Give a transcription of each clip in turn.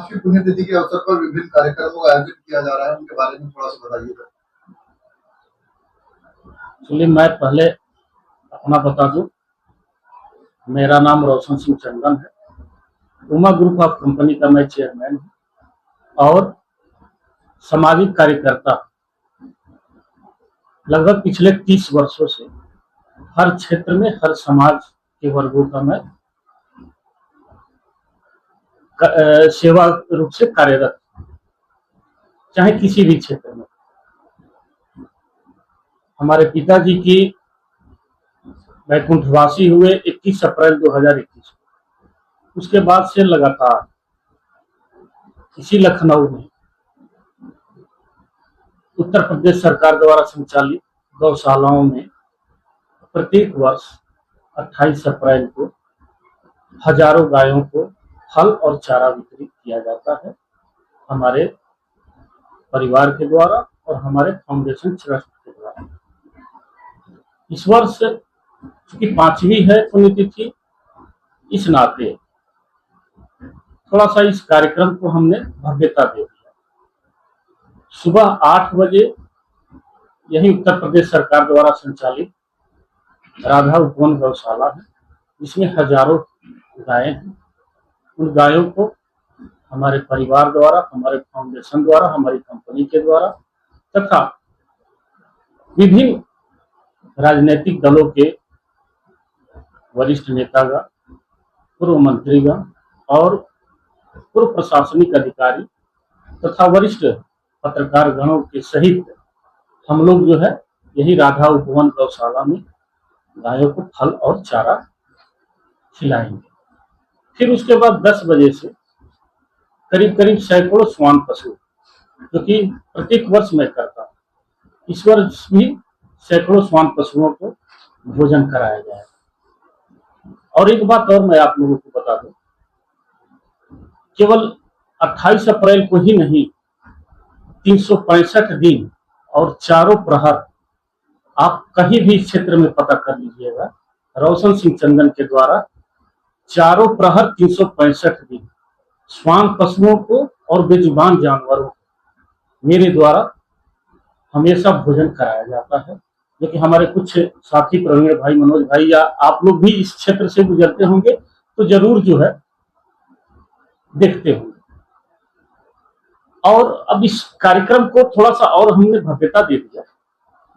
की पुण्यतिथि के अवसर पर विभिन्न कार्यक्रमों का आयोजन किया जा रहा है, उनके बारे में थोड़ा सा बताइएगा। चलिए, मैं पहले अपना बता दूं। मेरा नाम रोशन सिंह चंदन है। उमा ग्रुप ऑफ कंपनी का मैं चेयरमैन हूं और सामाजिक कार्यकर्ता। लगभग पिछले 30 वर्षों से हर क्षेत्र में, हर समाज के वर्गों का मैं सेवा रूप से कार्यरत, चाहे किसी भी क्षेत्र में। हमारे पिताजी की वैकुंठवासी हुए 21 अप्रैल 2021। उसके बाद से लगातार इसी लखनऊ में उत्तर प्रदेश सरकार द्वारा संचालित गौशालाओं में प्रत्येक वर्ष 28 अप्रैल को हजारों गायों को फल और चारा वितरित किया जाता है, हमारे परिवार के द्वारा और हमारे फाउंडेशन ट्रस्ट के द्वारा। इस वर्ष चूंकि 5वीं है पुण्यतिथि, इस नाते थोड़ा सा इस कार्यक्रम को हमने भव्यता दे दिया। सुबह 8 बजे यही उत्तर प्रदेश सरकार द्वारा संचालित राधा उपवन गौशाला है, जिसमें हजारों गायें हैं। उन गायों को हमारे परिवार द्वारा, हमारे फाउंडेशन द्वारा, हमारी कंपनी के द्वारा तथा विभिन्न राजनीतिक दलों के वरिष्ठ नेतागण, पूर्व मंत्रीगण और पूर्व प्रशासनिक अधिकारी तथा वरिष्ठ पत्रकार गणों के सहित हम लोग जो है यही राधा उपवन गौशाला में गायों को फल और चारा खिलाएंगे। फिर उसके बाद 10 बजे से करीब करीब सैकड़ों श्वान पशु, जो कि प्रत्येक वर्ष मैं करता हूँ, इस वर्ष भी सैकड़ों श्वान पशुओं को भोजन कराया जाएगा। और एक बात और मैं आप लोगों को बता दूं, केवल 28 अप्रैल को ही नहीं, 365 दिन और चारों प्रहर आप कहीं भी क्षेत्र में पता कर लीजिएगा, रोशन सिंह चंदन के द्वारा चारों प्रहर 365 दिन श्वान पशुओं को और बेजुबान जानवरों को मेरे द्वारा हमेशा भोजन कराया जाता है। जो कि हमारे कुछ साथी प्रवीण भाई, मनोज भाई या आप लोग भी इस क्षेत्र से गुजरते होंगे तो जरूर जो है देखते होंगे। और अब इस कार्यक्रम को थोड़ा सा और हमने भव्यता दे दिया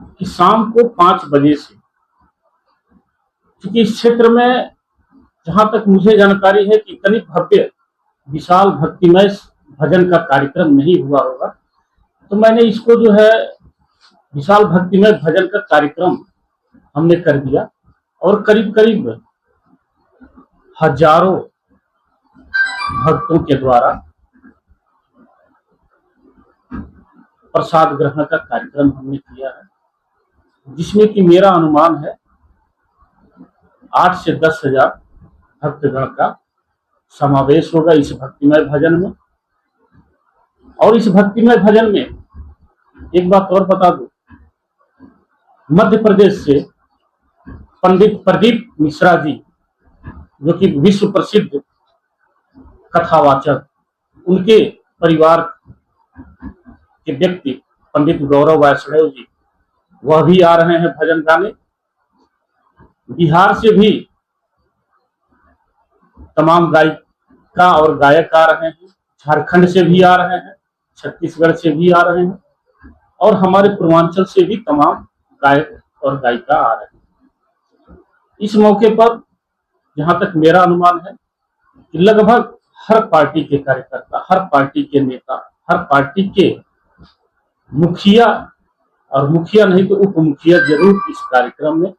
कि शाम को 5 बजे से, क्योंकि इस क्षेत्र में जहां तक मुझे जानकारी है कि इतनी भव्य विशाल भक्तिमय भजन का कार्यक्रम नहीं हुआ होगा, तो मैंने इसको जो है विशाल भक्तिमय भजन का कार्यक्रम हमने कर दिया और करीब करीब हजारों भक्तों के द्वारा प्रसाद ग्रहण का कार्यक्रम हमने किया है, जिसमें कि मेरा अनुमान है 8 से 10 हजार भक्तगण का समावेश होगा इस भक्तिमय भजन में। और इस भक्तिमय भजन में एक बात और बता दूं, मध्य प्रदेश से पंडित प्रदीप मिश्रा जी, जो कि विश्व प्रसिद्ध कथावाचक, उनके परिवार के व्यक्ति पंडित गौरव वैष्णव जी, वह भी आ रहे हैं भजन गाने। बिहार से भी तमाम गायिका और गायक आ रहे हैं, झारखंड से भी आ रहे हैं, छत्तीसगढ़ से भी आ रहे हैं और हमारे पूर्वांचल से भी तमाम गायक और गायिका आ रहे हैं। इस मौके पर जहां तक मेरा अनुमान है कि लगभग हर पार्टी के कार्यकर्ता, हर पार्टी के नेता, हर पार्टी के मुखिया और मुखिया नहीं तो उप मुखिया जरूर इस कार्यक्रम में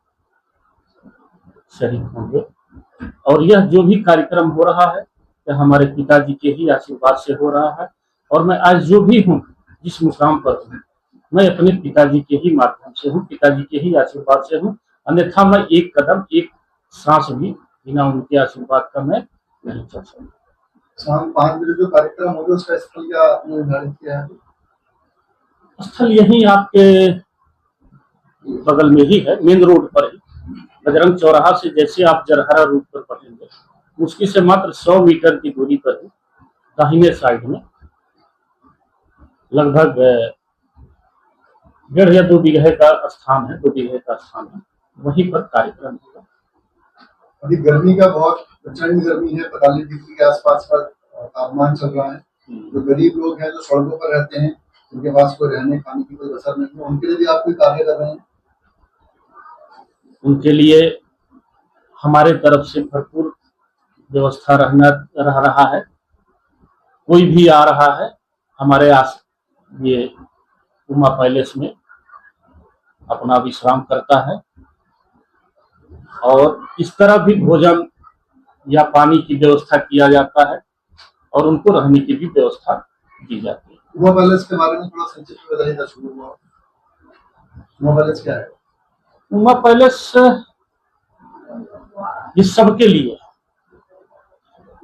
शरीक होंगे। और यह जो भी कार्यक्रम हो रहा है यह हमारे पिताजी के ही आशीर्वाद से हो रहा है। और मैं आज जो भी हूँ, जिस मुकाम पर हूँ, मैं अपने पिताजी के ही माध्यम से हूँ, पिताजी के ही आशीर्वाद से हूँ। अन्यथा मैं एक कदम, एक सांस भी बिना उनके आशीर्वाद का मैं नहीं चल सकता। शाम 5 बजे जो कार्यक्रम होगा उसका स्थल क्या निर्धारित किया है? स्थल यही आपके बगल में ही है, मेन रोड पर ही, बजरंग चौराहा से जैसे आप जरहरा रूट पर पढ़ेंगे, मुश्किल से मात्र 100 मीटर की दूरी पर ही दाहिने साइड में लगभग 1.5 या 2 बीघे का स्थान है, 2 बीघे का स्थान है, वहीं पर कार्यक्रम होगा। अभी गर्मी का बहुत प्रचंड गर्मी है, 45 डिग्री के आसपास का तापमान चल रहा है। जो गरीब लोग हैं, जो सड़कों पर रहते हैं, उनके पास कोई रहने खाने की कोई असर नहीं है, उनके लिए भी आप कोई कार्य कर रहे हैं? उनके लिए हमारे तरफ से भरपूर व्यवस्था रह रहा है। कोई भी आ रहा है हमारे ये उमा पैलेस में अपना विश्राम करता है, और इस तरह भी भोजन या पानी की व्यवस्था किया जाता है और उनको रहने की भी व्यवस्था दी जाती है। उमा पैलेस के बारे में थोड़ा संक्षिप्त में बताइए, शुरू हुआ उमा पैलेस क्या है? उमा पैलेस ये सबके लिए है,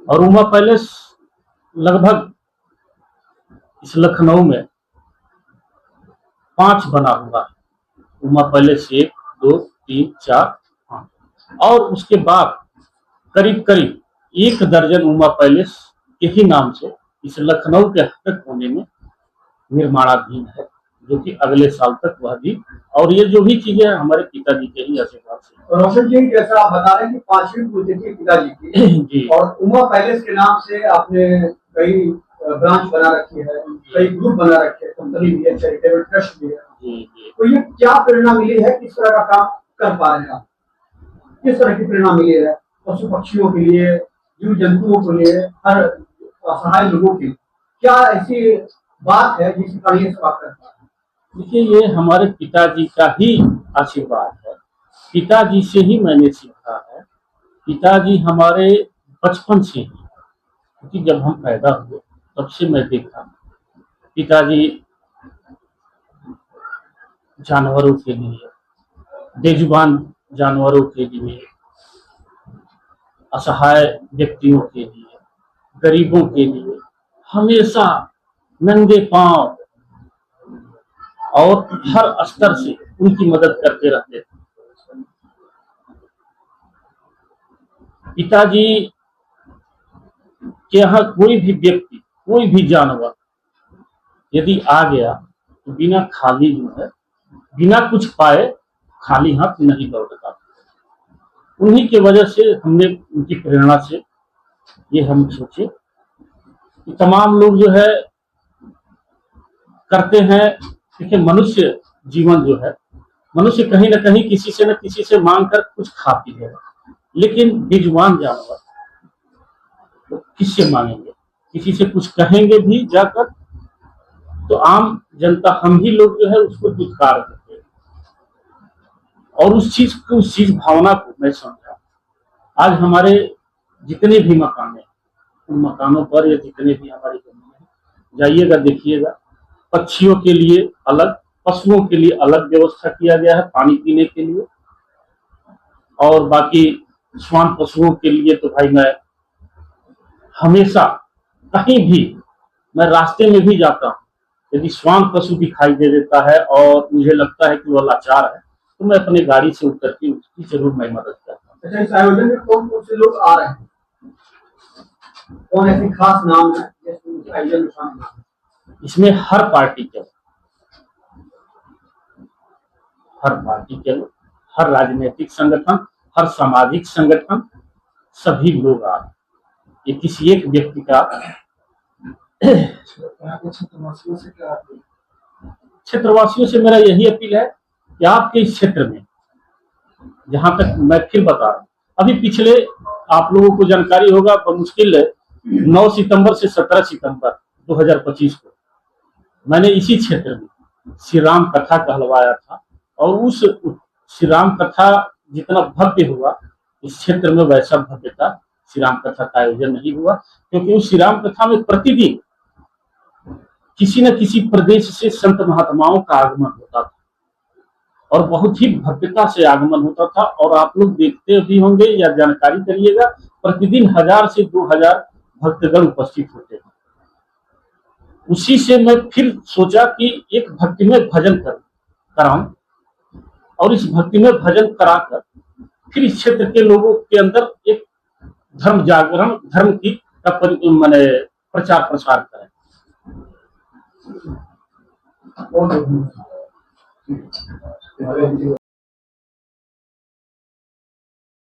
और उमा पैलेस लगभग इस लखनऊ में 5 बना हुआ है। उमा पैलेस 1, 2, 3, 4, 5, और उसके बाद करीब करीब 1 दर्जन उमा पैलेस के ही नाम से इस लखनऊ के हर कोने में निर्माणाधीन है, जो कि अगले साल तक वह भी, और ये जो भी चीजें हैं हमारे पिताजी के ही आशीर्वाद से। रोशन जी, जैसा आप बता रहे हैं कि 5वीं पुण्यतिथि पिताजी की जी, और उमा पैलेस के नाम से आपने कई ब्रांच बना रखी है, कई ग्रुप बना रखे हैं, कंपनी भी है, चैरिटेबल ट्रस्ट भी है। जी। तो ये क्या प्रेरणा मिली है, किस तरह का काम कर पा रहे हैं आप? किस तरह की प्रेरणा मिली है पशु पक्षियों के लिए, जीव जंतुओं के लिए, हर असहाय लोगों के लिए? क्या ऐसी बात है जिसके कारण ये सब आप कर पा रहे हैं? देखिए, ये हमारे पिताजी का ही आशीर्वाद है। पिताजी से ही मैंने सीखा है। पिताजी हमारे बचपन से ही, क्योंकि जब हम पैदा हुए तब से मैं देखा पिताजी जानवरों के लिए, बेजुबान जानवरों के लिए, असहाय व्यक्तियों के लिए, गरीबों के लिए हमेशा नंगे पांव और हर स्तर से उनकी मदद करते रहते थे। पिताजी के यहाँ कोई भी व्यक्ति, कोई भी जानवर यदि आ गया तो बिना खाली जो है, बिना कुछ पाए खाली हाथ नहीं लौटता। उन्हीं की वजह से हमने, उनकी प्रेरणा से ये हम सोचे कि तमाम लोग जो है करते हैं। देखिए, मनुष्य जीवन जो है, मनुष्य कहीं ना कहीं किसी से न किसी से मांग कर कुछ खाती है, लेकिन बेजुबान जानवर तो किससे मांगेंगे? किसी से कुछ कहेंगे भी जाकर तो आम जनता, हम ही लोग जो है उसको दुत्कार करते हैं। और उस चीज भावना को मैं समझा। आज हमारे जितने भी मकान हैं, उन मकानों पर या जितने भी हमारी जमीन है, जाइएगा देखिएगा, पक्षियों के लिए अलग, पशुओं के लिए अलग व्यवस्था किया गया है पानी पीने के लिए। और बाकी श्वान पशुओं के लिए तो भाई मैं हमेशा कहीं भी, मैं रास्ते में भी जाता हूँ, यदि श्वान पशु दिखाई दे देता है और मुझे लगता है कि वह लाचार है तो मैं अपनी गाड़ी से उतर के उसकी जरूर मैं मदद करता हूँ। अच्छा, इस आयोजन में कौन कौन से लोग आ रहे हैं? कौन ऐसे खास नाम है जिसमें आयोजन में शामिल है? इसमें हर पार्टी के लोग, हर राजनीतिक संगठन, हर सामाजिक संगठन, सभी लोग आ रहे हैं। ये किसी एक व्यक्ति का क्षेत्रवासियों से मेरा यही अपील है कि आपके इस क्षेत्र में, जहां तक मैं फिर बता रहा हूं, अभी पिछले आप लोगों को जानकारी होगा, मुश्किल 9 सितंबर से 17 सितंबर 2025 को मैंने इसी क्षेत्र में श्री राम कथा कहलवाया था। और उस श्री राम कथा जितना भव्य हुआ, इस क्षेत्र में वैसा भव्यता श्री राम कथा का आयोजन नहीं हुआ, क्योंकि उस श्री राम कथा में प्रतिदिन किसी न किसी प्रदेश से संत महात्माओं का आगमन होता था और बहुत ही भव्यता से आगमन होता था। और आप लोग देखते भी होंगे या जानकारी करिएगा, प्रतिदिन 1000 से 2000 भक्तगण उपस्थित होते थे। उसी से मैं फिर सोचा कि एक भक्तिमय भजन कराऊं, और इस भक्तिमय भजन कराकर फिर इस क्षेत्र के लोगों के अंदर एक धर्म जागरण, धर्म की मैंने प्रचार प्रसार करें। बहुत